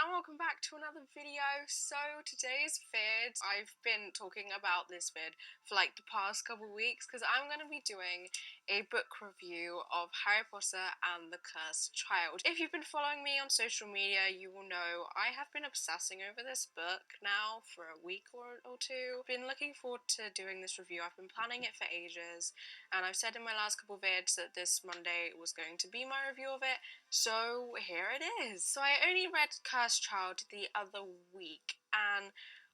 and welcome back to another video. So today's vid, I've been talking about this vid for like the past couple weeks because I'm going to be doing a book review of Harry Potter and the Cursed Child. If you've been following me on social media, you will know I have been obsessing over this book now for a week or two. Been looking forward to doing this review. I've been planning it for ages, and I've said in my last couple vids that this Monday was going to be my review of it. So here it is. So I only read Cursed Child the other week, and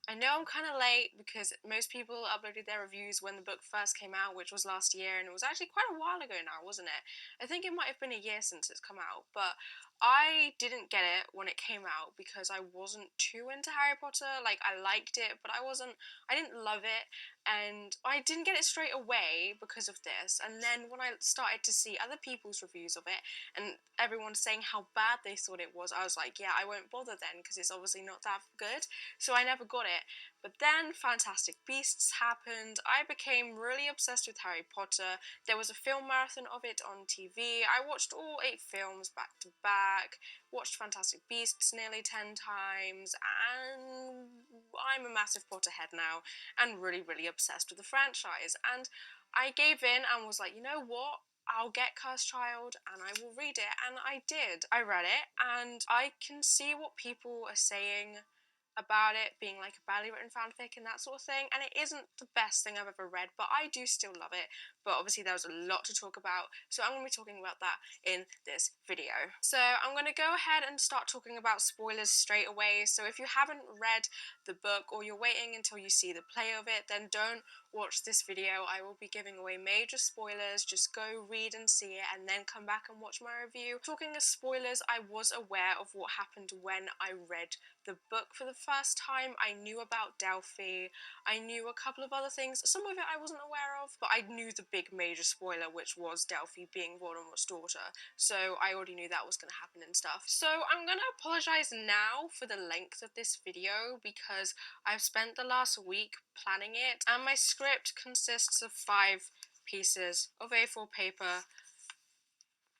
I know I'm kind of late because most people uploaded their reviews when the book first came out, which was last year, and it was actually quite a while ago now, wasn't it? I think it might have been a year since it's come out, but I didn't get it when it came out because I wasn't too into Harry Potter. Like, I liked it, but I didn't love it, and I didn't get it straight away because of this. And then when I started to see other people's reviews of it, and everyone saying how bad they thought it was, I was like, yeah, I won't bother then because it's obviously not that good. So I never got it. But then Fantastic Beasts happened. I became really obsessed with Harry Potter. There was a film marathon of it on TV. I watched all 8 films back to back, watched Fantastic Beasts nearly 10 times, and I'm a massive Potterhead now and really, really obsessed with the franchise. And I gave in and was like, you know what? I'll get Cursed Child and I will read it, and I did. I read it and I can see what people are saying about it being like a badly written fanfic and that sort of thing, and it isn't the best thing I've ever read, but I do still love it. But obviously there was a lot to talk about, so I'm going to be talking about that in this video. So I'm going to go ahead and start talking about spoilers straight away. So if you haven't read the book or you're waiting until you see the play of it, then don't watch this video. I will be giving away major spoilers. Just go read and see it and then come back and watch my review. Talking of spoilers, I was aware of what happened when I read the book for the first time. I knew about Delphi. I knew a couple of other things. Some of it I wasn't aware of, but I knew the big major spoiler, which was Delphi being Voldemort's daughter. So I already knew that was going to happen and stuff. So I'm going to apologize now for the length of this video because I've spent the last week planning it, and my script consists of 5 pieces of A4 paper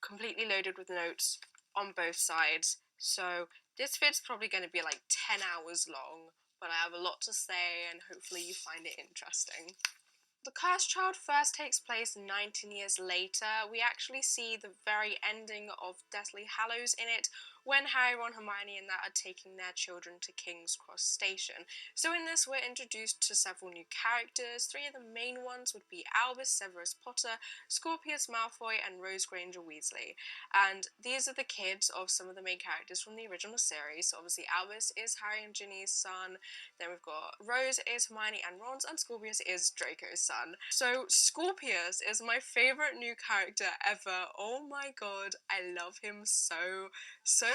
completely loaded with notes on both sides. So this vid's probably going to be like 10 hours long, but I have a lot to say and hopefully you find it interesting. The Cursed Child first takes place 19 years later. We actually see the very ending of Deathly Hallows in it, when Harry, Ron, Hermione and that are taking their children to King's Cross Station. So in this we're introduced to several new characters. 3 of the main ones would be Albus Severus Potter, Scorpius Malfoy and Rose Granger Weasley. And these are the kids of some of the main characters from the original series. So obviously Albus is Harry and Ginny's son, then we've got Rose is Hermione and Ron's, and Scorpius is Draco's son. So Scorpius is my favourite new character ever. Oh my god, I love him so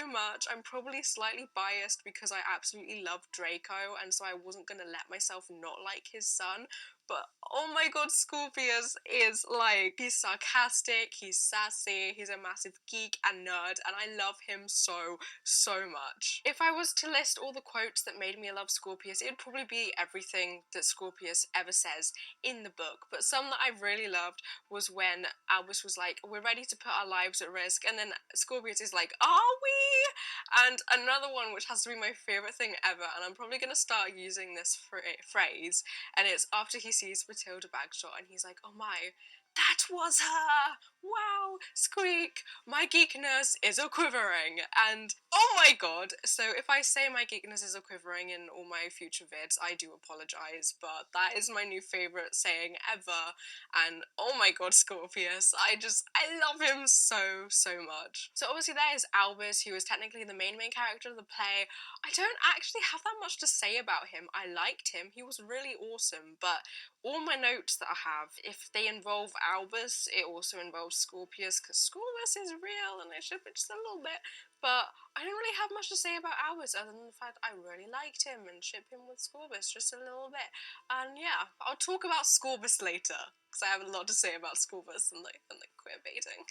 much. I'm probably slightly biased because I absolutely love Draco, and so I wasn't going to let myself not like his son. But oh my god, Scorpius is like, he's sarcastic, he's sassy, he's a massive geek and nerd, and I love him so much. If I was to list all the quotes that made me love Scorpius, it'd probably be everything that Scorpius ever says in the book. But some that I really loved was when Albus was like, we're ready to put our lives at risk, and then Scorpius is like, are we? And another one which has to be my favourite thing ever, and I'm probably going to start using this phrase, and it's after he sees Matilda Bagshot and he's like, oh my, that was her! Wow! Squeak! My geekness is a-quivering! And oh my god! So if I say my geekness is a-quivering in all my future vids, I do apologise, but that is my new favourite saying ever. And oh my god, Scorpius, I love him so much. So obviously there is Albus, who is technically the main character of the play. I don't actually have that much to say about him. I liked him, he was really awesome, but all my notes that I have, if they involve Albus, it also involves Scorpius, because Scorpius is real and I ship it just a little bit. But I don't really have much to say about Albus other than the fact I really liked him and ship him with Scorpius just a little bit. And yeah, I'll talk about Scorpius later, because I have a lot to say about Scorpius and the queerbaiting.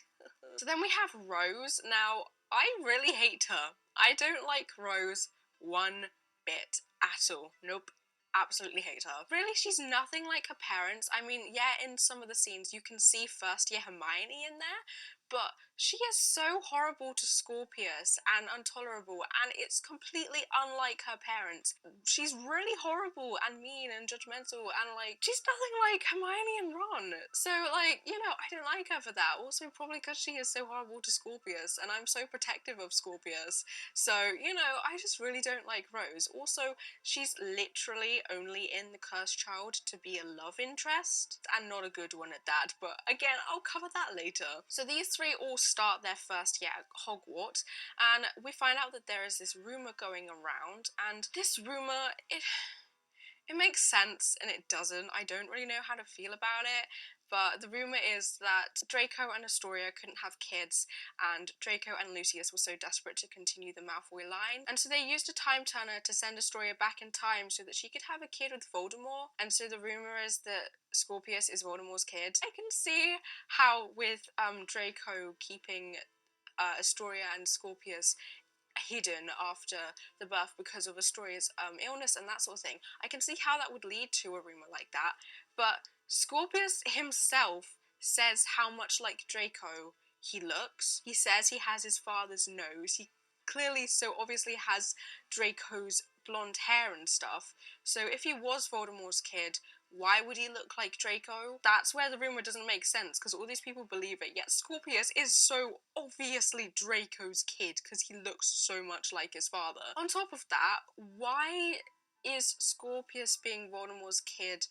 So then we have Rose. Now, I really hate her. I don't like Rose one bit at all. Nope. Absolutely hate her. Really, she's nothing like her parents. I mean, yeah, in some of the scenes you can see first year Hermione in there, but She is so horrible to Scorpius and intolerable, and it's completely unlike her parents. She's really horrible and mean and judgmental, and like, she's nothing like Hermione and Ron. So like, you know, I don't like her for that. Also probably because she is so horrible to Scorpius, and I'm so protective of Scorpius. So, you know, I just really don't like Rose. Also, she's literally only in The Cursed Child to be a love interest, and not a good one at that, but again, I'll cover that later. So these three all start their first year at Hogwarts, and we find out that there is this rumour going around, and this rumour, it makes sense and it doesn't. I don't really know how to feel about it, but the rumour is that Draco and Astoria couldn't have kids, and Draco and Lucius were so desperate to continue the Malfoy line, and so they used a time turner to send Astoria back in time so that she could have a kid with Voldemort, and so the rumour is that Scorpius is Voldemort's kid. I can see how with Draco keeping Astoria and Scorpius hidden after the birth because of Astoria's illness and that sort of thing. I can see how that would lead to a rumour like that, but Scorpius himself says how much like Draco he looks. He says he has his father's nose. He clearly so obviously has Draco's blonde hair and stuff. So if he was Voldemort's kid, why would he look like Draco? That's where the rumour doesn't make sense, because all these people believe it, yet Scorpius is so obviously Draco's kid, because he looks so much like his father. On top of that, why is Scorpius being Voldemort's kid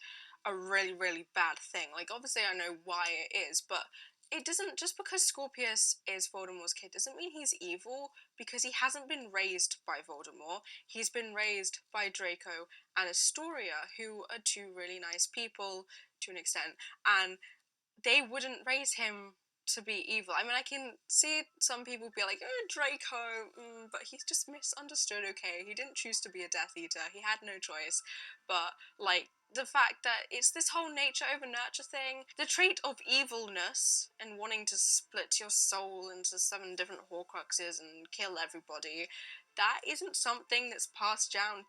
a really, really bad thing? Like, obviously I know why it is, but it doesn't, just because Scorpius is Voldemort's kid doesn't mean he's evil, because he hasn't been raised by Voldemort. He's been raised by Draco and Astoria, who are two really nice people to an extent, and they wouldn't raise him to be evil. I mean, I can see some people be like, oh, Draco, but he's just misunderstood, okay? He didn't choose to be a Death Eater. He had no choice. But, like, the fact that it's this whole nature over nurture thing, the trait of evilness and wanting to split your soul into 7 different Horcruxes and kill everybody, that isn't something that's passed down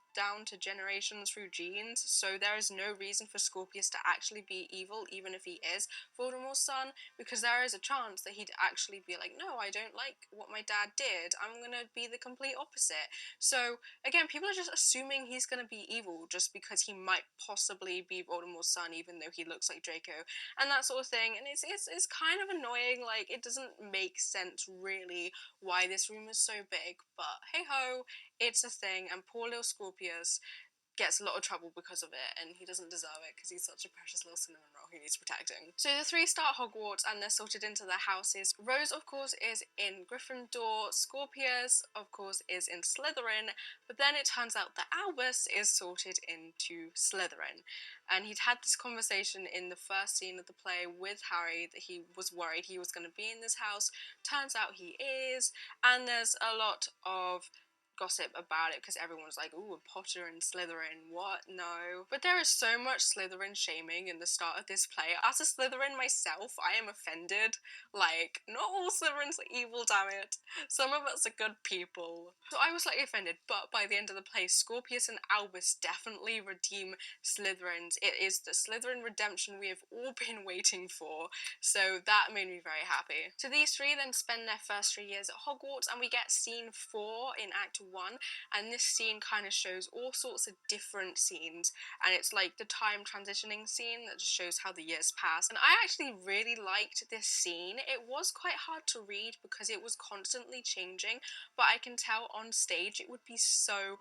to generations through genes, so there is no reason for Scorpius to actually be evil, even if he is Voldemort's son, because there is a chance that he'd actually be like, no, I don't like what my dad did, I'm gonna be the complete opposite. So, again, people are just assuming he's gonna be evil just because he might possibly be Voldemort's son, even though he looks like Draco, and that sort of thing, and it's kind of annoying. Like, it doesn't make sense, really, why this rumour's so big, but hey-ho, it's a thing, and poor little Scorpius gets a lot of trouble because of it, and he doesn't deserve it because he's such a precious little cinnamon roll who needs protecting. So the three start Hogwarts and they're sorted into their houses. Rose, of course, is in Gryffindor. Scorpius, of course, is in Slytherin, but then it turns out that Albus is sorted into Slytherin. And he'd had this conversation in the first scene of the play with Harry that he was worried he was going to be in this house. Turns out he is, and there's a lot of gossip about it because everyone's like, ooh, Potter and Slytherin, what? No. But there is so much Slytherin shaming in the start of this play. As a Slytherin myself, I am offended. Like, not all Slytherins are evil, damn it. Some of us are good people. So I was slightly offended, but by the end of the play, Scorpius and Albus definitely redeem Slytherins. It is the Slytherin redemption we have all been waiting for, so that made me very happy. So these three then spend their first 3 years at Hogwarts, and we get scene 4 in Act 1, and this scene kind of shows all sorts of different scenes, and it's like the time transitioning scene that just shows how the years pass. And I actually really liked this scene. It was quite hard to read because it was constantly changing, but I can tell on stage it would be so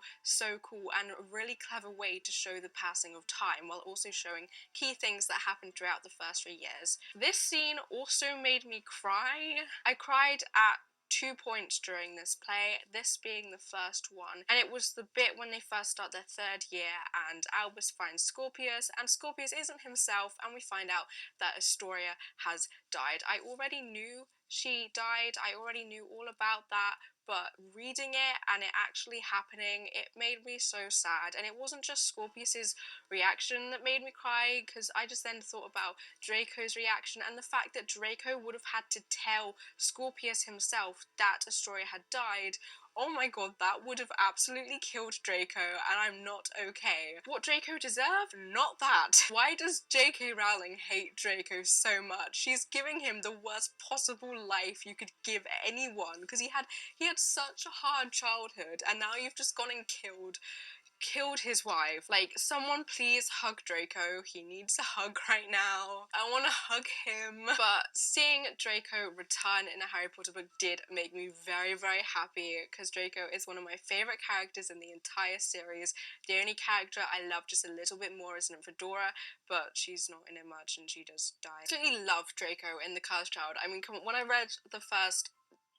cool and a really clever way to show the passing of time while also showing key things that happened throughout the first 3 years. This scene also made me cry. I cried at 2 points during this play, this being the first one, and it was the bit when they first start their 3rd year and Albus finds Scorpius, and Scorpius isn't himself, and we find out that Astoria has died. I already knew she died, I already knew all about that, but reading it and it actually happening, it made me so sad. And it wasn't just Scorpius's reaction that made me cry, because I just then thought about Draco's reaction and the fact that Draco would have had to tell Scorpius himself that Astoria had died. Oh my god, that would have absolutely killed Draco, and I'm not okay. What Draco deserved? Not that. Why does J.K. Rowling hate Draco so much? She's giving him the worst possible life you could give anyone, because he had such a hard childhood, and now you've just gone and killed his wife. Like, someone please hug Draco. He needs a hug right now. I want to hug him. But seeing Draco return in a Harry Potter book did make me very, very happy, because Draco is one of my favourite characters in the entire series. The only character I love just a little bit more is Nymphadora, but she's not in it much and she does die. I absolutely love Draco in The Cursed Child. I mean, come on, when I read the first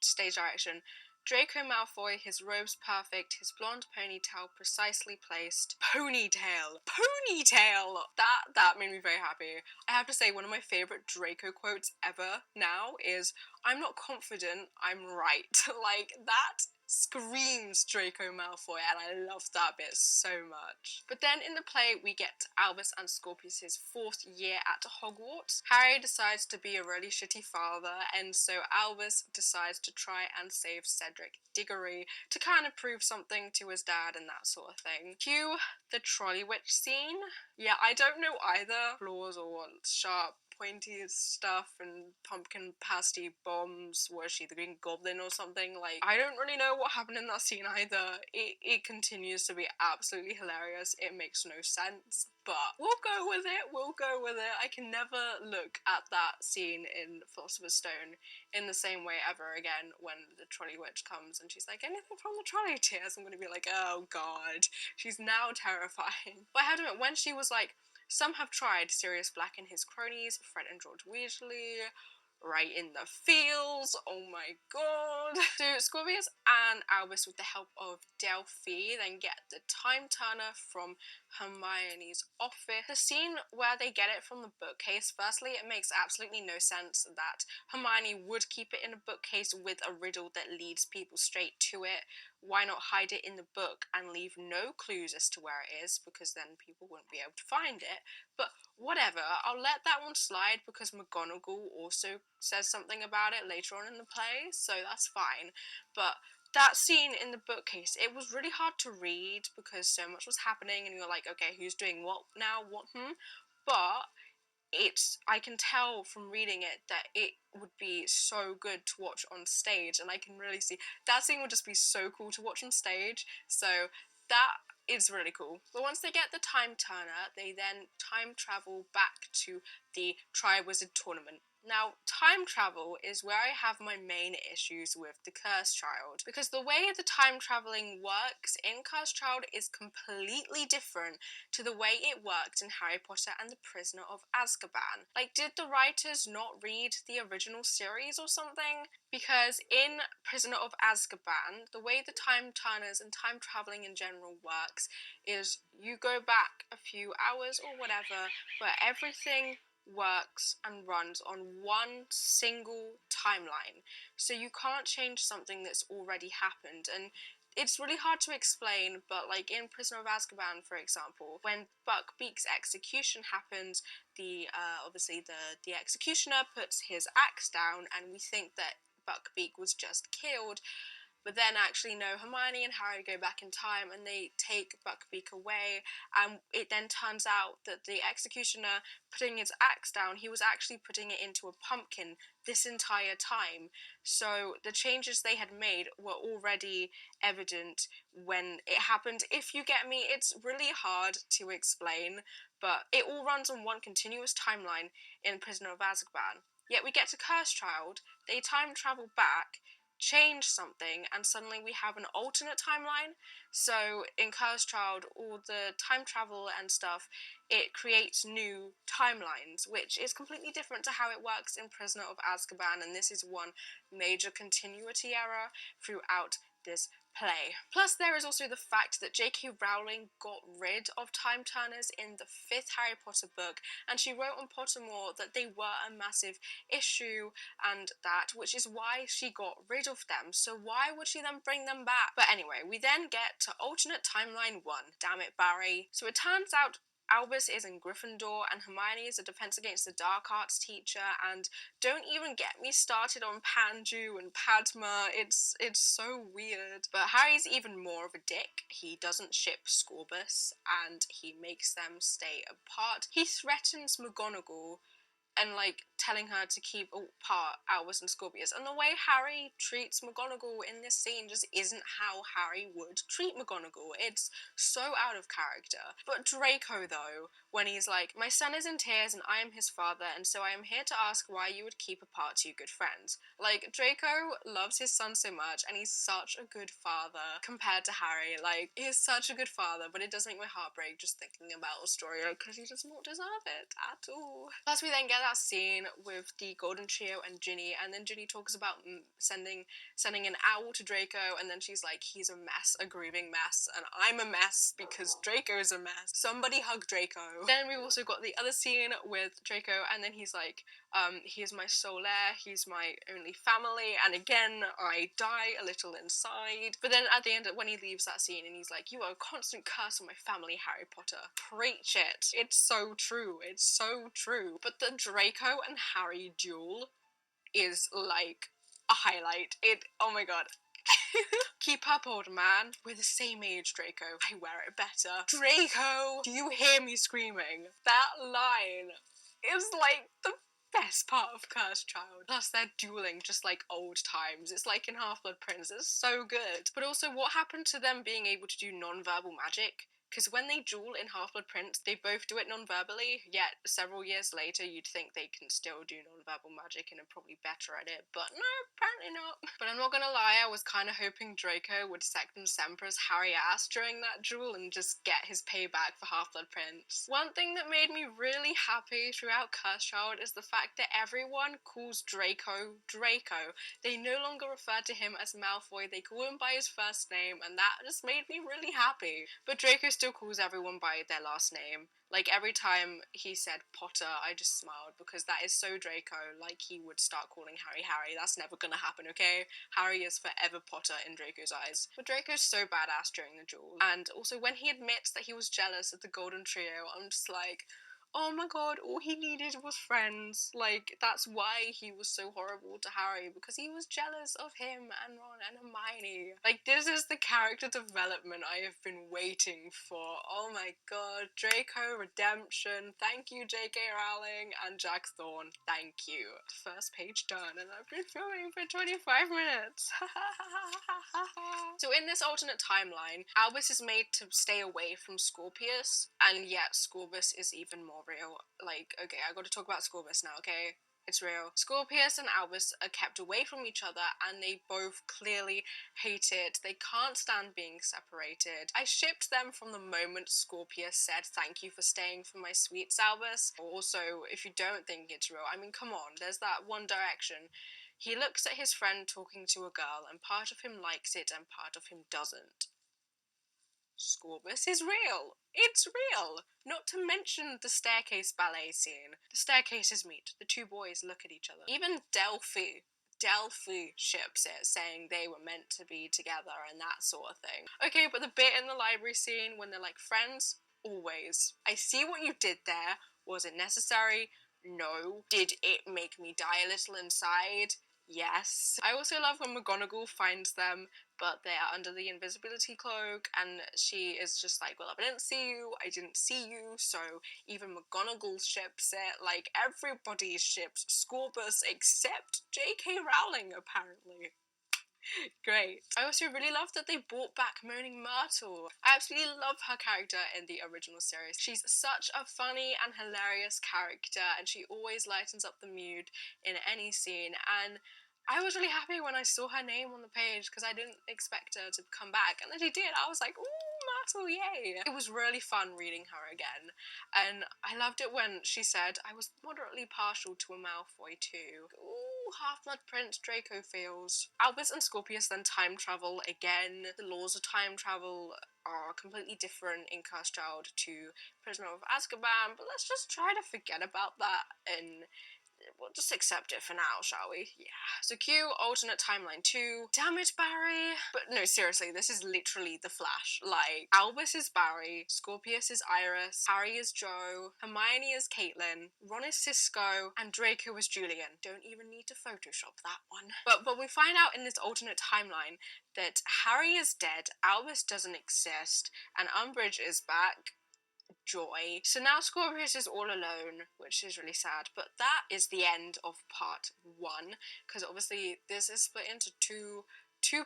stage direction, Draco Malfoy, his robe's perfect, his blonde ponytail precisely placed. Ponytail! Ponytail! That made me very happy. I have to say, one of my favourite Draco quotes ever now is, "I'm not confident, I'm right." Like, that screams Draco Malfoy, and I love that bit so much. But then in the play, we get Albus and Scorpius' 4th year at Hogwarts. Harry decides to be a really shitty father, and so Albus decides to try and save Cedric Diggory to kind of prove something to his dad and that sort of thing. Cue the trolley witch scene. Yeah, I don't know either. Claws or sharp pointy stuff and pumpkin pasty bombs. Was she the Green Goblin or something? Like, I don't really know what happened in that scene either. It continues to be absolutely hilarious. It makes no sense, but we'll go with it. We'll go with it. I can never look at that scene in Philosopher's Stone in the same way ever again when the trolley witch comes and she's like, "Anything from the trolley tears?" I'm gonna be like, oh god, she's now terrifying. But I have to admit, when she was like, "Some have tried Sirius Black and his cronies, Fred and George Weasley, right in the feels." Oh my god. So Scorpius and Albus, with the help of Delphi, then get the time turner from Hermione's office. The scene where they get it from the bookcase, firstly, it makes absolutely no sense that Hermione would keep it in a bookcase with a riddle that leads people straight to it. Why not hide it in the book and leave no clues as to where it is, because then people wouldn't be able to find it. But whatever, I'll let that one slide because McGonagall also says something about it later on in the play, so that's fine. But that scene in the bookcase, it was really hard to read because so much was happening and you're like, okay, who's doing what now, but I can tell from reading it that it would be so good to watch on stage, and I can really see that scene would just be so cool to watch on stage, so that is really cool. But once they get the time turner, they then time travel back to the Triwizard Tournament. Now, time travel is where I have my main issues with The Cursed Child, because the way the time traveling works in Cursed Child is completely different to the way it worked in Harry Potter and the Prisoner of Azkaban. Like, did the writers not read the original series or something? Because in Prisoner of Azkaban, the way the time turners and time traveling in general works is you go back a few hours or whatever, but everything works and runs on one single timeline. So you can't change something that's already happened, and it's really hard to explain, but like in Prisoner of Azkaban, for example, when Buckbeak's execution happens, obviously the executioner puts his axe down and we think that Buckbeak was just killed. But then actually no, Hermione and Harry go back in time and they take Buckbeak away, and it then turns out that the executioner putting his axe down, he was actually putting it into a pumpkin this entire time. So the changes they had made were already evident when it happened. If you get me, it's really hard to explain, but it all runs on one continuous timeline in Prisoner of Azkaban. Yet we get to Cursed Child, they time travel back, change something, and suddenly we have an alternate timeline. So in Cursed Child, all the time travel and stuff, it creates new timelines, which is completely different to how it works in Prisoner of Azkaban, and this is one major continuity error throughout this play. Plus, there is also the fact that J.K. Rowling got rid of time turners in the 5th Harry Potter book, and she wrote on Pottermore that they were a massive issue and that, which is why she got rid of them. So why would she then bring them back? But anyway, we then get to alternate timeline 1. Damn it, Barry. So it turns out Albus is in Gryffindor and Hermione is a Defense Against the Dark Arts teacher, and don't even get me started on Panju and Padma, it's so weird. But Harry's even more of a dick. He doesn't ship Scorbus and he makes them stay apart. He threatens McGonagall and like telling her to keep apart Albus and Scorpius. And the way Harry treats McGonagall in this scene just isn't how Harry would treat McGonagall. It's so out of character. But Draco though, when he's like, my son is in tears and I am his father, and so I am here to ask why you would keep apart two good friends. Like, Draco loves his son so much and he's such a good father compared to Harry. Like, he is such a good father, but it does make my heart break just thinking about Astoria because he does not deserve it at all. Plus we then get that scene with the Golden Trio and Ginny, and then Ginny talks about sending an owl to Draco, and then she's like, he's a mess, a grieving mess, and I'm a mess because Draco's a mess. Somebody hug Draco. Then we've also got the other scene with Draco, and then he's like, he is my sole heir, he's my only family, and again, I die a little inside. But then at the end, when he leaves that scene, and he's like, you are a constant curse on my family, Harry Potter. Preach it. It's so true. It's so true. But the Draco and Harry duel is like a highlight. Oh my god. Keep up, old man. We're the same age, Draco. I wear it better. Draco! Do you hear me screaming? That line is like the best part of Cursed Child. Plus they're dueling just like old times. It's like in Half-Blood Prince. It's so good. But also, what happened to them being able to do non-verbal magic? Because when they duel in Half-Blood Prince, they both do it non-verbally, yet several years later you'd think they can still do non-verbal magic and are probably better at it, but no, apparently not. But I'm not gonna lie, I was kind of hoping Draco would Sectum Semper's Harry ass during that duel and just get his payback for Half-Blood Prince. One thing that made me really happy throughout Cursed Child is the fact that everyone calls Draco Draco. They no longer refer to him as Malfoy, they call him by his first name, and that just made me really happy. But Draco still calls everyone by their last name. Like, every time he said Potter, I just smiled because that is so Draco. Like, he would start calling Harry Harry. That's never gonna happen, okay? Harry is forever Potter in Draco's eyes. But Draco's so badass during the duel. And also, when he admits that he was jealous of the Golden Trio, I'm just like, oh my god, all he needed was friends. Like, that's why he was so horrible to Harry, because he was jealous of him and Ron and Hermione. Like, this is the character development I have been waiting for. Oh my god, Draco redemption. Thank you, J.K. Rowling, and Jack Thorne. Thank you. First page done, and I've been filming for 25 minutes. So in this alternate timeline, Albus is made to stay away from Scorpius, and yet Scorbus is even more real. Like, okay, I gotta talk about Scorbus now, okay? It's real. Scorpius and Albus are kept away from each other and they both clearly hate it. They can't stand being separated. I shipped them from the moment Scorpius said, thank you for staying for my sweets, Albus. Also, if you don't think it's real, I mean, come on, there's that One Direction. He looks at his friend talking to a girl and part of him likes it and part of him doesn't. Scorbus is real. It's real. Not to mention the staircase ballet scene. The staircases meet. The two boys look at each other. Even Delphi ships it, saying they were meant to be together and that sort of thing. Okay, but the bit in the library scene when they're like friends, always. I see what you did there. Was it necessary? No. Did it make me die a little inside? Yes. I also love when McGonagall finds them, but they are under the invisibility cloak, and she is just like, well, I didn't see you, so even McGonagall ships it. Like, everybody ships Scorbus except J.K. Rowling, apparently. Great. I also really love that they brought back Moaning Myrtle. I absolutely love her character in the original series. She's such a funny and hilarious character, and she always lightens up the mood in any scene, and I was really happy when I saw her name on the page because I didn't expect her to come back, and then she did. I was like, ooh, Myrtle, yay! It was really fun reading her again, and I loved it when she said, I was moderately partial to a Malfoy too. Ooh, Half-Blood Prince Draco feels. Albus and Scorpius then time travel again. The laws of time travel are completely different in Cursed Child to Prisoner of Azkaban, but let's just try to forget about that and we'll just accept it for now, shall we? Yeah. So cue alternate timeline 2. Damn it, Barry! But no, seriously, this is literally the Flash. Like, Albus is Barry, Scorpius is Iris, Harry is Joe, Hermione is Caitlin, Ron is Cisco, and Draco is Julian. Don't even need to Photoshop that one. But we find out in this alternate timeline that Harry is dead, Albus doesn't exist, and Umbridge is back. Joy. So now Scorpius is all alone, which is really sad, but that is the end of part 1, because obviously this is split into two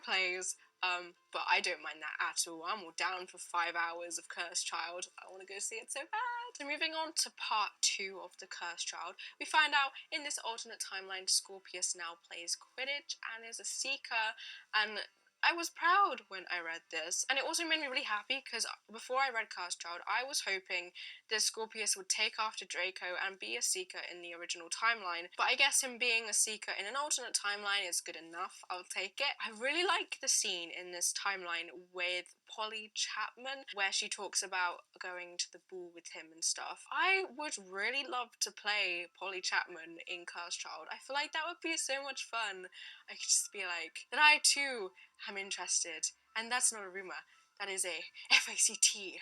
plays, but I don't mind that at all. I'm all down for 5 hours of Cursed Child. I want to go see it so bad. So moving on to part 2 of the Cursed Child, we find out in this alternate timeline Scorpius now plays Quidditch and is a Seeker, and I was proud when I read this, and it also made me really happy because before I read Cursed Child, I was hoping that Scorpius would take after Draco and be a Seeker in the original timeline, but I guess him being a Seeker in an alternate timeline is good enough. I'll take it. I really like the scene in this timeline with Polly Chapman where she talks about going to the ball with him and stuff. I would really love to play Polly Chapman in Cursed Child. I feel like that would be so much fun. I could just be like, that I too am interested. And that's not a rumour, that is a FACT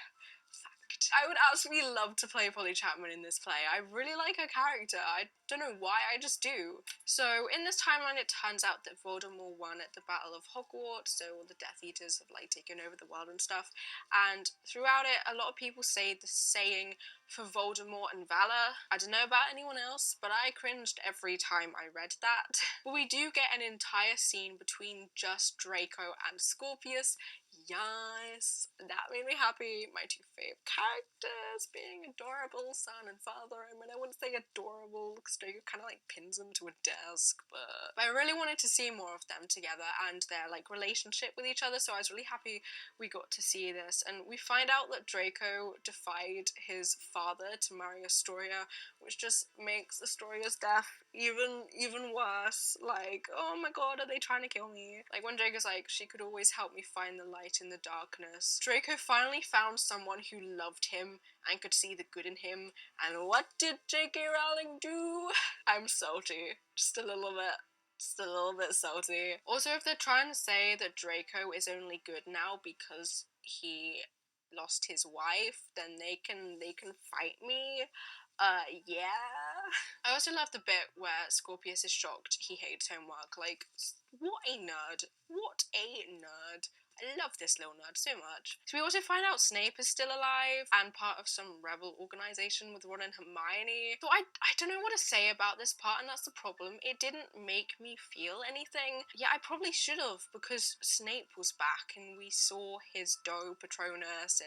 fact. I would absolutely love to play Polly Chapman in this play. I really like her character. I don't know why, I just do. So in this timeline it turns out that Voldemort won at the Battle of Hogwarts, so all the Death Eaters have like taken over the world and stuff, and throughout it a lot of people say the saying for Voldemort and Valor. I don't know about anyone else, but I cringed every time I read that. But we do get an entire scene between just Draco and Scorpius. Yes, that made me happy. My two favourite characters being adorable son and father. I mean, I wouldn't say adorable because Draco kind of like pins him to a desk, but I really wanted to see more of them together and their like relationship with each other, so I was really happy we got to see this. And we find out that Draco defied his father to marry Astoria, which just makes Astoria's death even worse. Like, oh my god, are they trying to kill me? Like when Draco's like, she could always help me find the light in the darkness. Draco finally found someone who loved him and could see the good in him, and what did J.K. Rowling do? I'm salty. Just a little bit. Just a little bit salty. Also, if they're trying to say that Draco is only good now because he lost his wife, then they can fight me. Yeah. I also love the bit where Scorpius is shocked he hates homework. Like, what a nerd. What a nerd. I love this little nerd so much. So we also find out Snape is still alive and part of some rebel organisation with Ron and Hermione. So I don't know what to say about this part, and that's the problem. It didn't make me feel anything. Yeah, I probably should have, because Snape was back and we saw his doe Patronus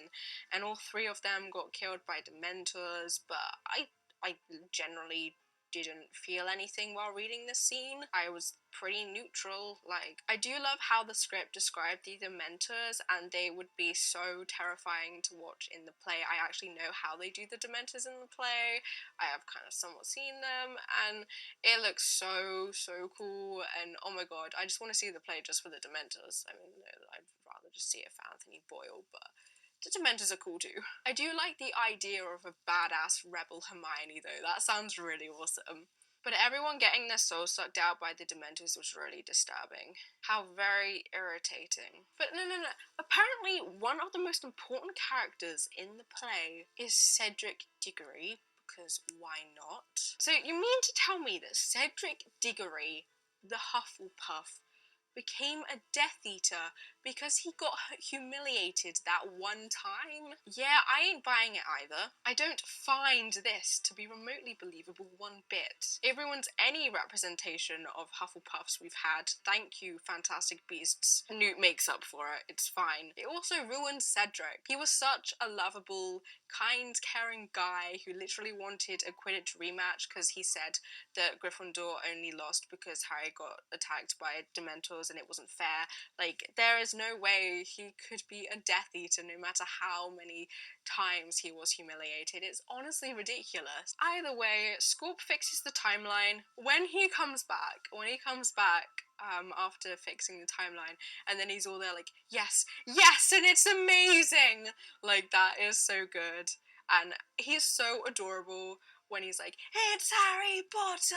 and all 3 of them got killed by Dementors, but I generally didn't feel anything while reading this scene. I was pretty neutral. Like, I do love how the script described the Dementors, and they would be so terrifying to watch in the play. I actually know how they do the Dementors in the play. I have kind of somewhat seen them, and it looks so cool, and oh my god, I just want to see the play just for the Dementors. I mean, I'd rather just see it for Anthony Boyle, but the Dementors are cool too. I do like the idea of a badass rebel Hermione though, that sounds really awesome. But everyone getting their soul sucked out by the Dementors was really disturbing. How very irritating. But no. Apparently one of the most important characters in the play is Cedric Diggory, because why not? So you mean to tell me that Cedric Diggory, the Hufflepuff, became a Death Eater because he got humiliated that one time? Yeah, I ain't buying it either. I don't find this to be remotely believable one bit. It ruins any representation of Hufflepuffs we've had. Thank you, Fantastic Beasts. Newt makes up for it, it's fine. It also ruined Cedric. He was such a lovable, kind, caring guy who literally wanted a Quidditch rematch because he said that Gryffindor only lost because Harry got attacked by Dementors and it wasn't fair. Like, there is there's no way he could be a Death Eater no matter how many times he was humiliated. It's honestly ridiculous. Either way, Scorp fixes the timeline. When he comes back, after fixing the timeline, and then he's all there like, yes, yes, and it's amazing! Like, that is so good. And he's so adorable when he's like, it's Harry Potter,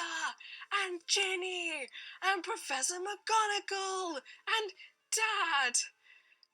and Ginny, and Professor McGonagall, and Dad.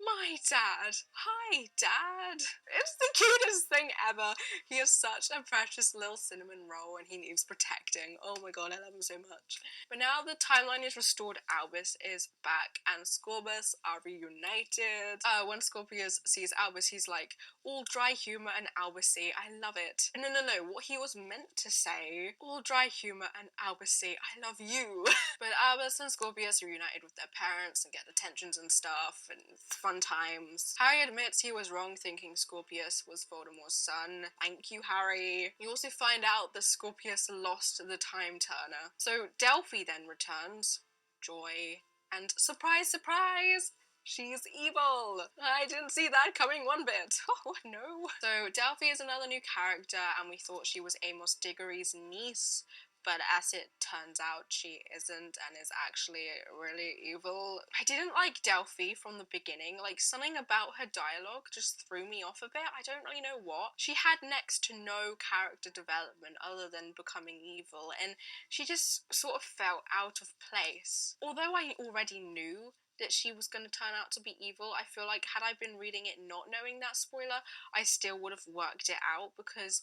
My dad. Hi, Dad. It's the cutest thing ever. He is such a precious little cinnamon roll and he needs protecting. Oh my god, I love him so much. But now the timeline is restored, Albus is back and Scorbus are reunited. When Scorpius sees Albus, he's like, all dry humour and Albusy, I love it. No, what he was meant to say, all dry humour and Albusy, I love you. But Albus and Scorpius are reunited with their parents and get attentions and stuff and fun times. Harry admits he was wrong thinking Scorpius was Voldemort's son. Thank you, Harry. You also find out that Scorpius lost the Time Turner. So Delphi then returns. Joy. And surprise, surprise! She's evil! I didn't see that coming one bit. Oh, no. So Delphi is another new character and we thought she was Amos Diggory's niece, but as it turns out she isn't and is actually really evil. I didn't like Delphi from the beginning. Like, something about her dialogue just threw me off a bit. I don't really know what. She had next to no character development other than becoming evil, and she just sort of felt out of place. Although I already knew that she was going to turn out to be evil, I feel like had I been reading it not knowing that spoiler, I still would have worked it out, because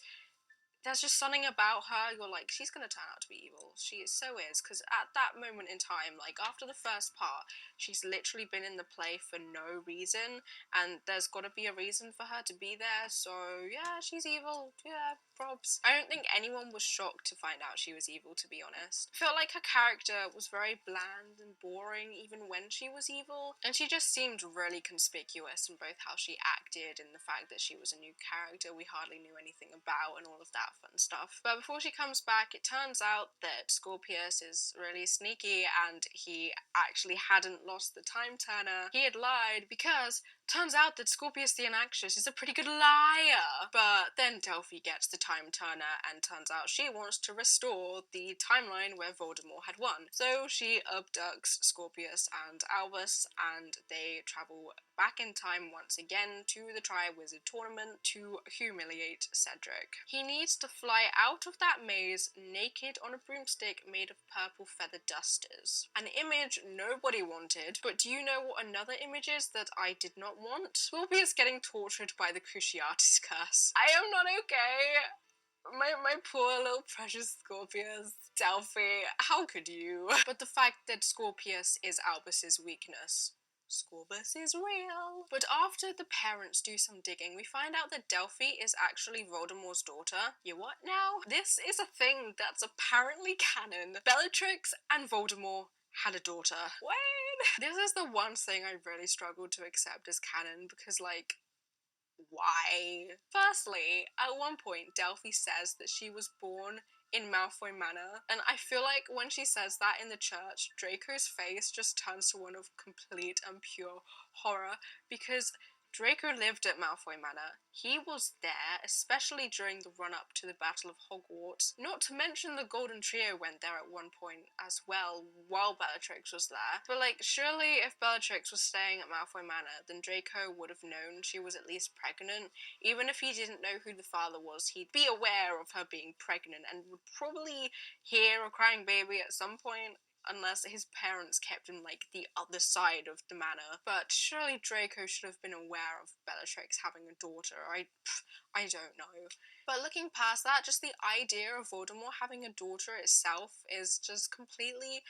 there's just something about her, you're like, she's gonna turn out to be evil. She so is, because at that moment in time, like, after the first part, she's literally been in the play for no reason, and there's gotta be a reason for her to be there, so yeah, she's evil, yeah, probs. I don't think anyone was shocked to find out she was evil, to be honest. I felt like her character was very bland and boring, even when she was evil, and she just seemed really conspicuous in both how she acted and the fact that she was a new character we hardly knew anything about and all of that fun stuff. But before she comes back, it turns out that Scorpius is really sneaky and he actually hadn't lost the Time Turner. He had lied because turns out that Scorpius the Anxious is a pretty good liar. But then Delphi gets the Time Turner and turns out she wants to restore the timeline where Voldemort had won. So she abducts Scorpius and Albus and they travel back in time once again to the Triwizard Tournament to humiliate Cedric. He needs to fly out of that maze naked on a broomstick made of purple feather dusters. An image nobody wanted, but do you know what another image is that I did not want? Scorpius getting tortured by the Cruciatus curse. I am not okay. My poor little precious Scorpius. Delphi, how could you? But the fact that Scorpius is Albus's weakness. Scorbus is real. But after the parents do some digging, we find out that Delphi is actually Voldemort's daughter. You what now? This is a thing that's apparently canon. Bellatrix and Voldemort had a daughter. What? This is the one thing I really struggled to accept as canon, because, like, why? Firstly, at one point, Delphi says that she was born in Malfoy Manor, and I feel like when she says that in the church, Draco's face just turns to one of complete and pure horror, because Draco lived at Malfoy Manor. He was there, especially during the run-up to the Battle of Hogwarts. Not to mention the Golden Trio went there at one point as well, while Bellatrix was there. But, like, surely if Bellatrix was staying at Malfoy Manor, then Draco would have known she was at least pregnant. Even if he didn't know who the father was, he'd be aware of her being pregnant and would probably hear a crying baby at some point, unless his parents kept him, like, the other side of the manor. But surely Draco should have been aware of Bellatrix having a daughter. I don't know. But looking past that, just the idea of Voldemort having a daughter itself is just completely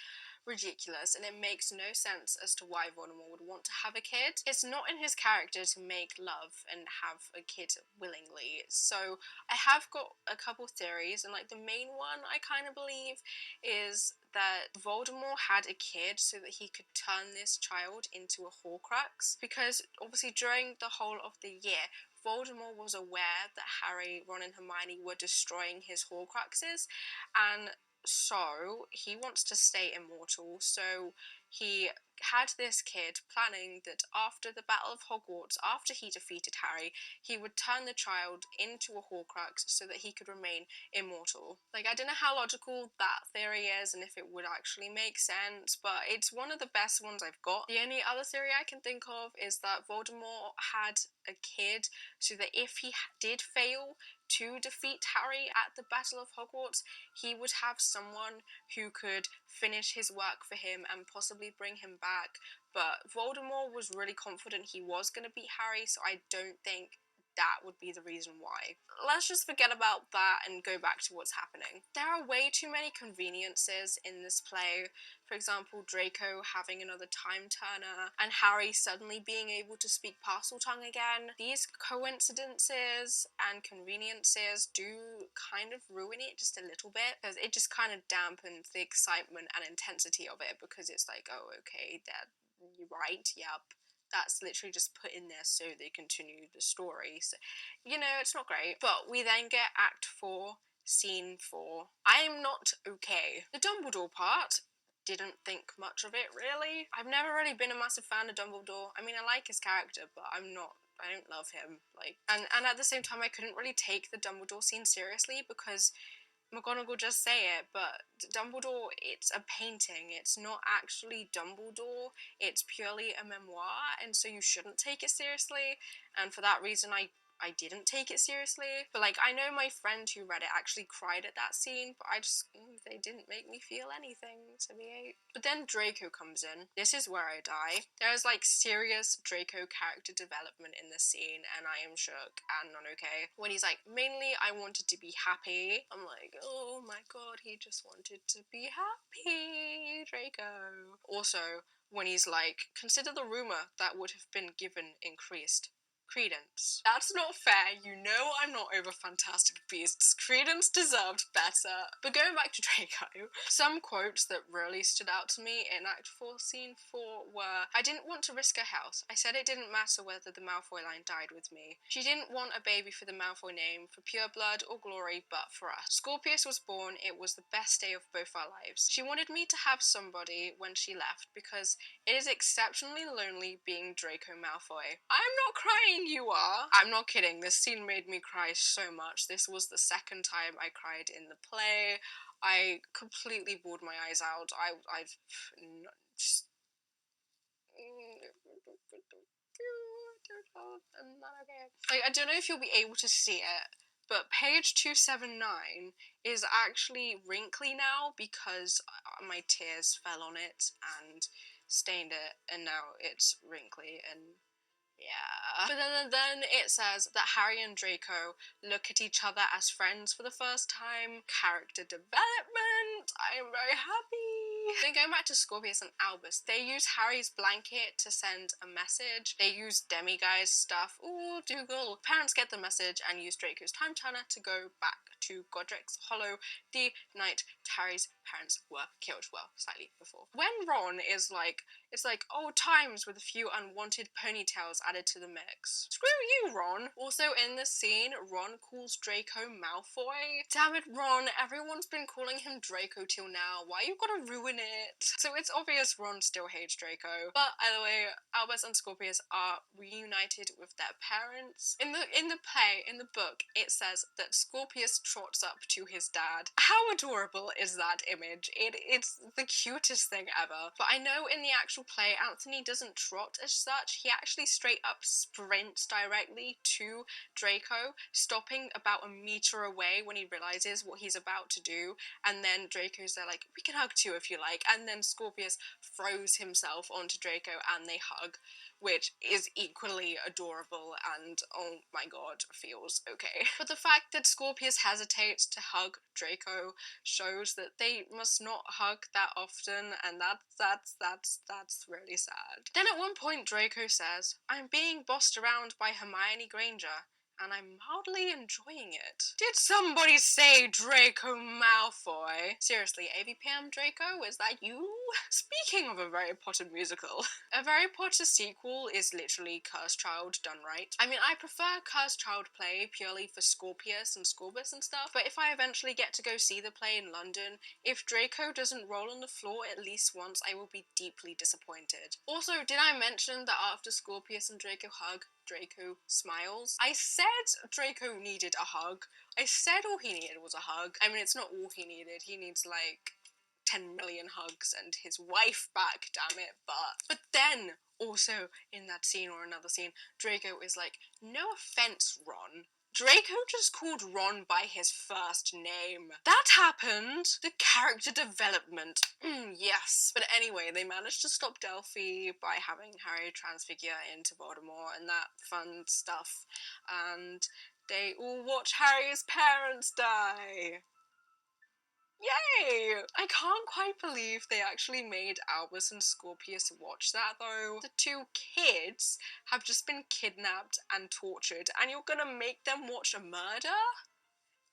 ridiculous, and it makes no sense as to why Voldemort would want to have a kid. It's not in his character to make love and have a kid willingly. So I have got a couple theories, and, like, the main one I kind of believe is that Voldemort had a kid so that he could turn this child into a Horcrux, because obviously during the whole of the year, Voldemort was aware that Harry, Ron and Hermione were destroying his Horcruxes, and so he wants to stay immortal, so he had this kid planning that after the Battle of Hogwarts, after he defeated Harry, he would turn the child into a Horcrux so that he could remain immortal. Like, I don't know how logical that theory is and if it would actually make sense, but it's one of the best ones I've got. The only other theory I can think of is that Voldemort had a kid so that if he did fail to defeat Harry at the Battle of Hogwarts, he would have someone who could finish his work for him and possibly bring him back. But Voldemort was really confident he was going to beat Harry, so I don't think that would be the reason why. Let's just forget about that and go back to what's happening. There are way too many conveniences in this play. For example, Draco having another time turner and Harry suddenly being able to speak Parseltongue again. These coincidences and conveniences do kind of ruin it just a little bit, because it just kind of dampens the excitement and intensity of it, because it's like, oh, okay, you're right, yep. That's literally just put in there so they continue the story. So, it's not great. But we then get Act 4, Scene 4. I am not okay. The Dumbledore part, didn't think much of it, really. I've never really been a massive fan of Dumbledore. I mean, I like his character, but I don't love him. And at the same time, I couldn't really take the Dumbledore scene seriously because McGonagall just say it, but Dumbledore, it's a painting. It's not actually Dumbledore. It's purely a memoir, and so you shouldn't take it seriously. And for that reason, I didn't take it seriously. But, I know my friend who read it actually cried at that scene, but they didn't make me feel anything, to be. But then Draco comes in. This is where I die. There's, serious Draco character development in this scene, and I am shook and not okay. When he's like, mainly I wanted to be happy. I'm like, oh my god, he just wanted to be happy, Draco. Also, when he's like, consider the rumor that would have been given increased credence. That's not fair. I'm not over Fantastic Beasts. Credence deserved better. But going back to Draco, some quotes that really stood out to me in Act 4, Scene 4 were, I didn't want to risk her health. I said it didn't matter whether the Malfoy line died with me. She didn't want a baby for the Malfoy name, for pure blood or glory, but for us. Scorpius was born. It was the best day of both our lives. She wanted me to have somebody when she left because it is exceptionally lonely being Draco Malfoy. I'm not crying, you are. I'm not kidding. This scene made me cry so much. This was the second time I cried in the play. I completely bawled my eyes out. I've just... I'm not okay. I don't know if you'll be able to see it, but page 279 is actually wrinkly now because my tears fell on it and stained it, and now it's wrinkly and yeah. But then it says that Harry and Draco look at each other as friends for the first time. Character development. I am very happy. Then going back to Scorpius and Albus, they use Harry's blanket to send a message. They use Demiguise stuff. Ooh, Dougal. Parents get the message and use Draco's time turner to go back to Godric's Hollow the night Harry's parents were killed. Well, slightly before. When Ron is like, it's like old times with a few unwanted ponytails added to the mix. Screw you, Ron. Also in this scene, Ron calls Draco Malfoy. Damn it, Ron. Everyone's been calling him Draco till now. Why you gotta ruin it? So it's obvious Ron still hates Draco. But either way, Albus and Scorpius are reunited with their parents. In the play, in the book, it says that Scorpius trots up to his dad. How adorable is that image? It's the cutest thing ever. But I know in the actual play, Anthony doesn't trot as such. He actually straight up sprints directly to Draco, stopping about a meter away when he realizes what he's about to do. And then Draco's there like, we can hug too if you like. And then Scorpius throws himself onto Draco and they hug, which is equally adorable and, oh my god, feels okay. But the fact that Scorpius hesitates to hug Draco shows that they must not hug that often, and that's really sad. Then at one point Draco says, I'm being bossed around by Hermione Granger, and I'm mildly enjoying it. Did somebody say Draco Malfoy? Seriously, AVPM Draco, is that you? Speaking of a Harry Potter musical, a Harry Potter sequel is literally Cursed Child done right. I mean, I prefer Cursed Child play purely for Scorpius and Scorbus and stuff, but if I eventually get to go see the play in London, if Draco doesn't roll on the floor at least once, I will be deeply disappointed. Also, did I mention that after Scorpius and Draco hug, Draco smiles? I said Draco needed a hug. I said all he needed was a hug. I mean, it's not all he needed. He needs, like, 10 million hugs and his wife back, damn it. But then, also in that scene or another scene, Draco is like, no offense, Ron. Draco just called Ron by his first name. That happened! The character development. Yes. But anyway, they managed to stop Delphi by having Harry transfigure into Voldemort and that fun stuff. And they all watch Harry's parents die. Yay! I can't quite believe they actually made Albus and Scorpius watch that, though. The two kids have just been kidnapped and tortured, and you're gonna make them watch a murder?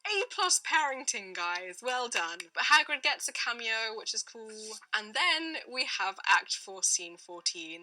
A+ parenting, guys. Well done. But Hagrid gets a cameo, which is cool. And then we have Act 4, Scene 14.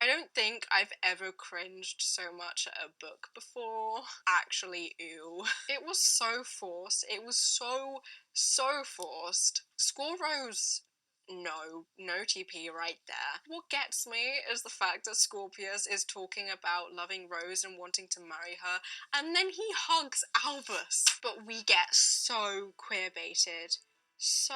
I don't think I've ever cringed so much at a book before. Actually, ew. It was so forced. It was so forced. Score Rose. No TP right there. What gets me is the fact that Scorpius is talking about loving Rose and wanting to marry her, and then he hugs Albus. But we get so queer-baited. So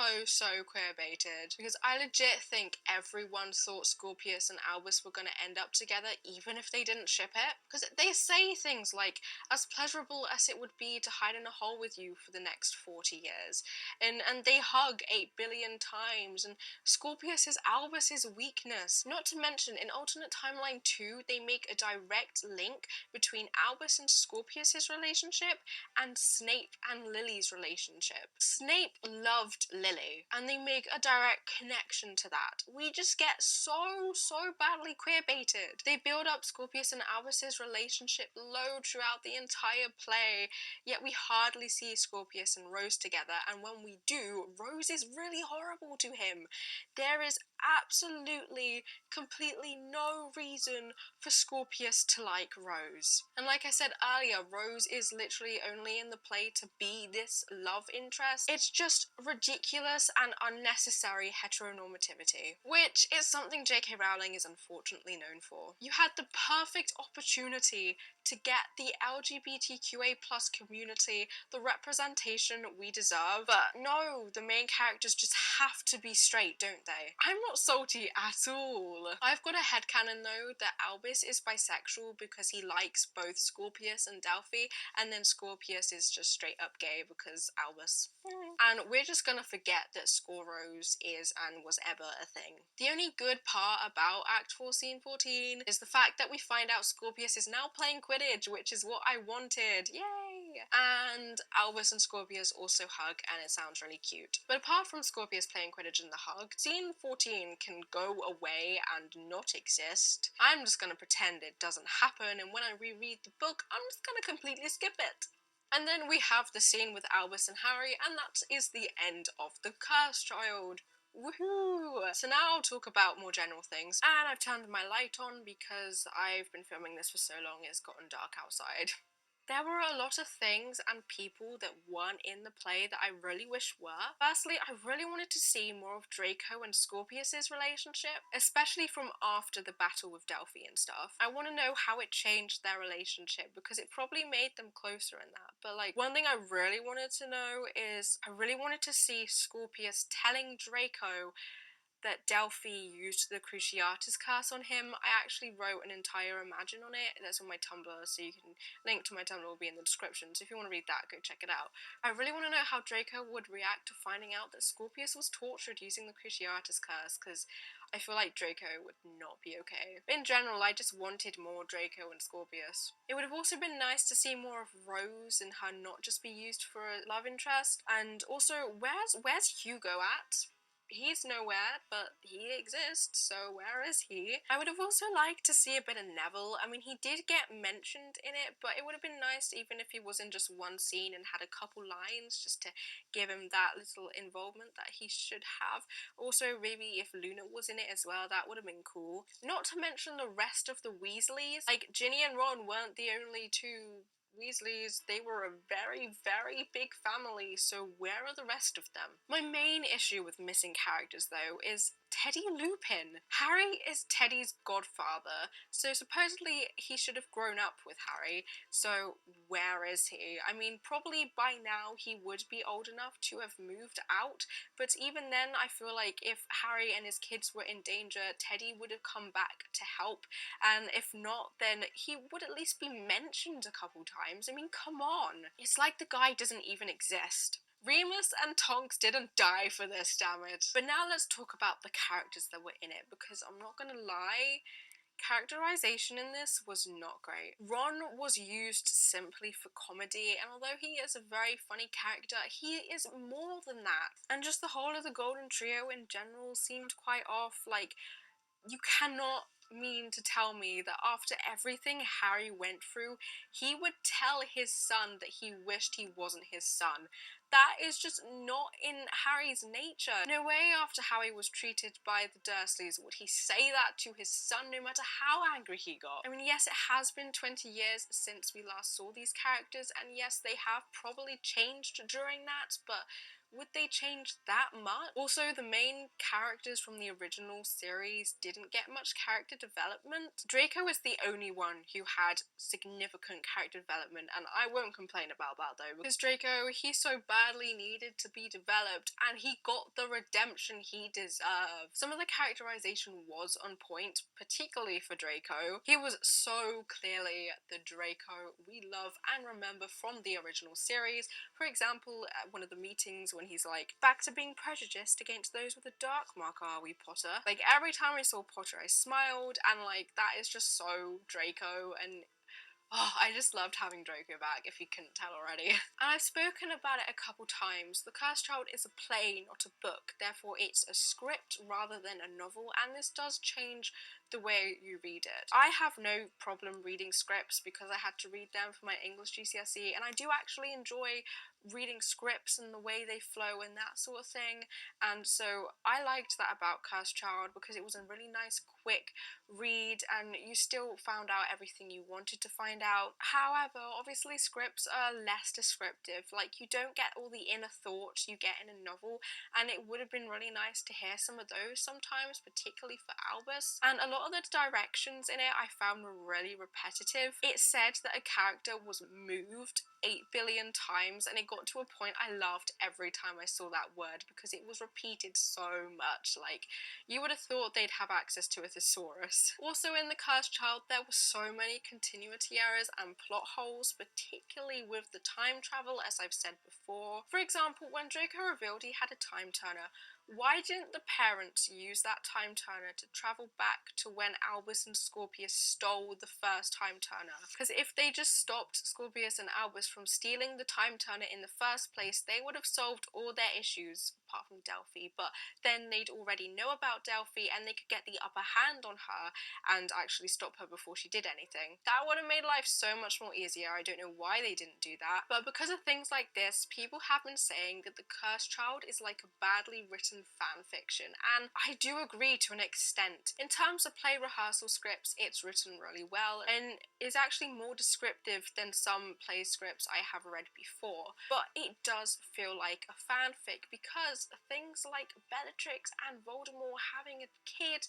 queer-baited. Because I legit think everyone thought Scorpius and Albus were gonna end up together even if they didn't ship it. Because they say things like, as pleasurable as it would be to hide in a hole with you for the next 40 years. And they hug 8 billion times, and Scorpius is Albus's weakness. Not to mention, in alternate timeline 2, they make a direct link between Albus and Scorpius's relationship and Snape and Lily's relationship. Snape loved Lily, and they make a direct connection to that. We just get so badly queer-baited. They build up Scorpius and Albus's relationship low throughout the entire play, yet we hardly see Scorpius and Rose together, and when we do, Rose is really horrible to him. There is absolutely, completely no reason for Scorpius to like Rose. And like I said earlier, Rose is literally only in the play to be this love interest. It's just ridiculous and unnecessary heteronormativity, which is something J.K. Rowling is unfortunately known for. You had the perfect opportunity to get the LGBTQA+ community the representation we deserve, but no, the main characters just have to be straight, don't they? I'm not salty at all. I've got a headcanon though that Albus is bisexual because he likes both Scorpius and Delphi, and then Scorpius is just straight up gay because Albus. And we're just gonna forget that Scorrose is and was ever a thing. The only good part about Act 4, Scene 14 is the fact that we find out Scorpius is now playing Quidditch, which is what I wanted. Yay! And Albus and Scorpius also hug, and it sounds really cute. But apart from Scorpius playing Quidditch and the hug, Scene 14 can go away and not exist. I'm just gonna pretend it doesn't happen, and when I reread the book, I'm just gonna completely skip it. And then we have the scene with Albus and Harry, and that is the end of the Cursed Child. Woohoo! So now I'll talk about more general things, and I've turned my light on because I've been filming this for so long it's gotten dark outside. There were a lot of things and people that weren't in the play that I really wish were. Firstly, I really wanted to see more of Draco and Scorpius's relationship, especially from after the battle with Delphi and stuff. I want to know how it changed their relationship because it probably made them closer in that. But like, one thing I really wanted to know is I really wanted to see Scorpius telling Draco that Delphi used the Cruciatus curse on him. I actually wrote an entire Imagine on it. That's on my Tumblr, so you can link to my Tumblr will be in the description. So if you want to read that, go check it out. I really want to know how Draco would react to finding out that Scorpius was tortured using the Cruciatus curse, because I feel like Draco would not be okay. In general, I just wanted more Draco and Scorpius. It would have also been nice to see more of Rose and her not just be used for a love interest. And also, where's Hugo at? he's nowhere, but he exists, so where is he? I would have also liked to see a bit of Neville. I mean, he did get mentioned in it, but it would have been nice even if he was in just one scene and had a couple lines just to give him that little involvement that he should have. Also, maybe if Luna was in it as well, that would have been cool. Not to mention the rest of the Weasleys. Like, Ginny and Ron weren't the only two Weasleys. They were a very, very big family, so where are the rest of them? My main issue with missing characters, though, is Teddy Lupin. Harry is Teddy's godfather, so supposedly he should have grown up with Harry, so where is he? I mean, probably by now he would be old enough to have moved out, but even then I feel like if Harry and his kids were in danger, Teddy would have come back to help, and if not, then he would at least be mentioned a couple times. I mean, come on. It's like the guy doesn't even exist. Remus and Tonks didn't die for this, damn it. But now let's talk about the characters that were in it, because I'm not gonna lie, characterization in this was not great. Ron was used simply for comedy, and although he is a very funny character, he is more than that. And just the whole of the Golden Trio in general seemed quite off. Like, you cannot mean to tell me that after everything Harry went through, he would tell his son that he wished he wasn't his son. That is just not in Harry's nature. No way after how he was treated by the Dursleys would he say that to his son, no matter how angry he got. I mean, yes, it has been 20 years since we last saw these characters, and yes, they have probably changed during that, but would they change that much? Also, the main characters from the original series didn't get much character development. Draco is the only one who had significant character development, and I won't complain about that though, because Draco, he so badly needed to be developed, and he got the redemption he deserved. Some of the characterization was on point, particularly for Draco. He was so clearly the Draco we love and remember from the original series. For example, at one of the meetings when he's like, back to being prejudiced against those with a dark mark, are we, Potter? Like, every time I saw Potter, I smiled, and like, that is just so Draco, and oh, I just loved having Draco back, if you couldn't tell already. And I've spoken about it a couple times. The Cursed Child is a play, not a book, therefore it's a script rather than a novel, and this does change the way you read it. I have no problem reading scripts because I had to read them for my English GCSE, and I do actually enjoy reading scripts and the way they flow and that sort of thing, and so I liked that about Cursed Child because it was a really nice, quick read, and you still found out everything you wanted to find out. However, obviously scripts are less descriptive. Like, you don't get all the inner thoughts you get in a novel, and it would have been really nice to hear some of those sometimes, particularly for Albus. And a lot of the directions in it I found were really repetitive. It said that a character was moved 8 billion times, and it got to a point I laughed every time I saw that word because it was repeated so much. Like, you would have thought they'd have access to a thesaurus. Also, in The Cursed Child, there were so many continuity errors and plot holes, particularly with the time travel, as I've said before. For example, when Draco revealed he had a time turner, why didn't the parents use that time turner to travel back to when Albus and Scorpius stole the first time turner? Because if they just stopped Scorpius and Albus from stealing the time turner in the first place, they would have solved all their issues, apart from Delphi, but then they'd already know about Delphi and they could get the upper hand on her and actually stop her before she did anything. That would have made life so much more easier. I don't know why they didn't do that, but because of things like this, people have been saying that The Cursed Child is like a badly written fan fiction, and I do agree to an extent. In terms of play rehearsal scripts, it's written really well and is actually more descriptive than some play scripts I have read before, but it does feel like a fanfic because things like Bellatrix and Voldemort having a kid,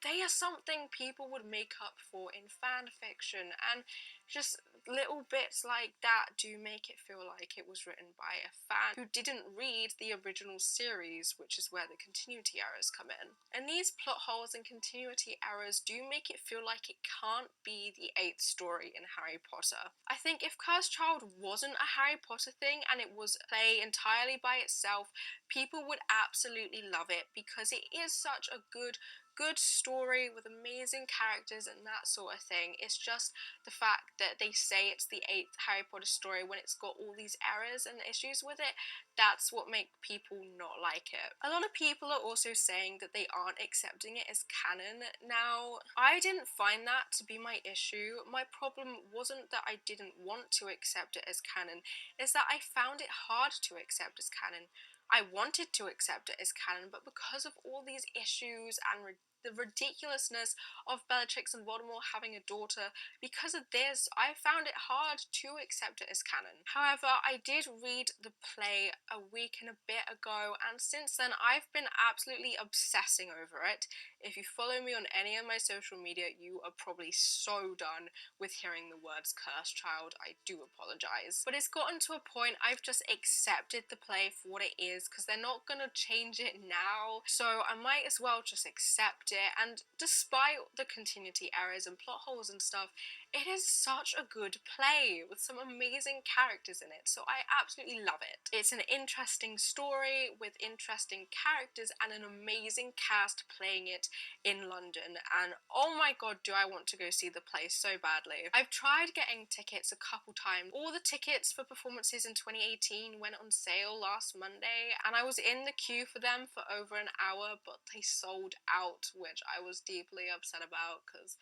they are something people would make up for in fan fiction, and just little bits like that do make it feel like it was written by a fan who didn't read the original series, which is where the continuity errors come in. And these plot holes and continuity errors do make it feel like it can't be the 8th story in Harry Potter. I think if Cursed Child wasn't a Harry Potter thing and it was a play entirely by itself, people would absolutely love it because it is such a good good story with amazing characters and that sort of thing. It's just the fact that they say it's the 8th Harry Potter story when it's got all these errors and issues with it. That's what makes people not like it. A lot of people are also saying that they aren't accepting it as canon. Now, I didn't find that to be my issue. My problem wasn't that I didn't want to accept it as canon, it's that I found it hard to accept as canon. I wanted to accept it as canon, but because of all these issues and the ridiculousness of Bellatrix and Voldemort having a daughter, because of this, I found it hard to accept it as canon. However, I did read the play a week and a bit ago, and since then I've been absolutely obsessing over it. If you follow me on any of my social media, you are probably so done with hearing the words cursed child. I do apologise. But it's gotten to a point I've just accepted the play for what it is, because they're not going to change it now, so I might as well just accept it. And despite the continuity errors and plot holes and stuff, it is such a good play with some amazing characters in it, so I absolutely love it. It's an interesting story with interesting characters and an amazing cast playing it in London, and oh my god, do I want to go see the play so badly. I've tried getting tickets a couple times. All the tickets for performances in 2018 went on sale last Monday, and I was in the queue for them for over an hour, but they sold out, which I was deeply upset about because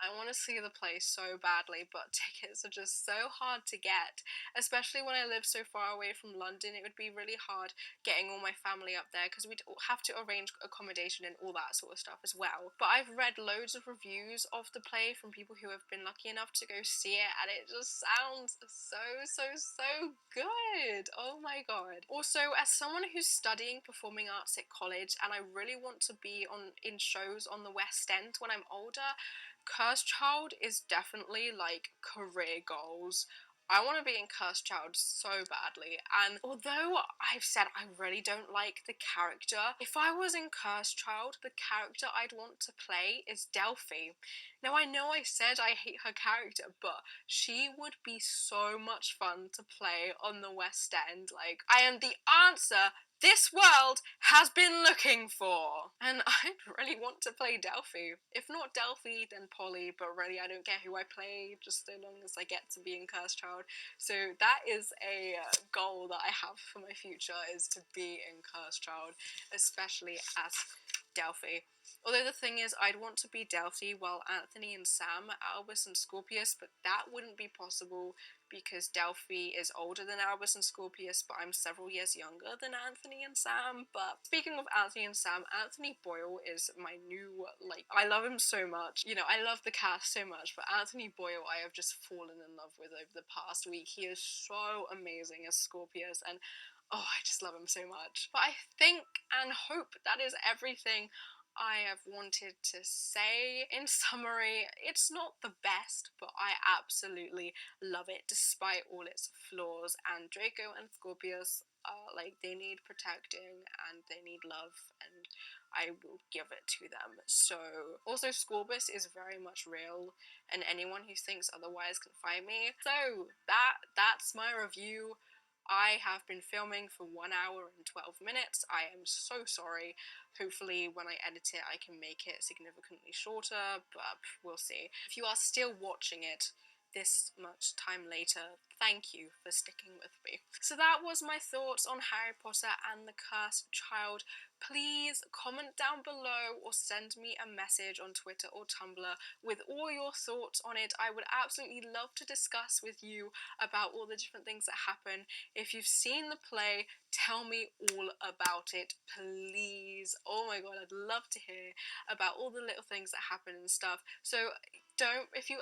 I want to see the play so badly, but tickets are just so hard to get, especially when I live so far away from London. It would be really hard getting all my family up there because we'd have to arrange accommodation and all that sort of stuff as well. But I've read loads of reviews of the play from people who have been lucky enough to go see it, and it just sounds so good. Oh my god. Also, as someone who's studying performing arts at college and I really want to be in shows on the West End when I'm older, Cursed Child is definitely like career goals. I want to be in Cursed Child so badly, and although I've said I really don't like the character, if I was in Cursed Child, the character I'd want to play is Delphi. Now, I know I said I hate her character, but she would be so much fun to play on the West End. Like, I am the answer this world has been looking for. And I really want to play Delphi. If not Delphi, then Polly, but really I don't care who I play, just so long as I get to be in Cursed Child. So that is a goal that I have for my future, is to be in Cursed Child, especially as Delphi. Although the thing is, I'd want to be Delphi while Anthony and Sam are Albus and Scorpius, but that wouldn't be possible because Delphi is older than Albus and Scorpius, but I'm several years younger than Anthony and Sam. But speaking of Anthony and Sam, Anthony Boyle is my new, I love him so much. You know, I love the cast so much, but Anthony Boyle I have just fallen in love with over the past week. He is so amazing as Scorpius, and oh, I just love him so much. But I think and hope that is everything I have wanted to say. In summary, it's not the best, but I absolutely love it despite all its flaws, and Draco and Scorpius are they need protecting and they need love, and I will give it to them. So, also Scorbus is very much real, and anyone who thinks otherwise can fight me. So, that's my review. I have been filming for 1 hour and 12 minutes. I am so sorry. Hopefully when I edit it I can make it significantly shorter, but we'll see. If you are still watching it this much time later, thank you for sticking with me. So that was my thoughts on Harry Potter and the Cursed Child. Please comment down below or send me a message on Twitter or Tumblr with all your thoughts on it. I would absolutely love to discuss with you about all the different things that happen. If you've seen the play, tell me all about it, please. Oh my god, I'd love to hear about all the little things that happen and stuff. So if you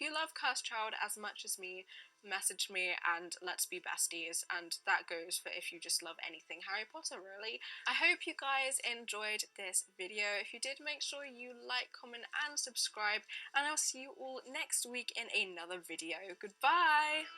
love Cursed Child as much as me, message me and let's be besties. And that goes for if you just love anything Harry Potter, really. I hope you guys enjoyed this video. If you did, make sure you like, comment and subscribe, and I'll see you all next week in another video. Goodbye!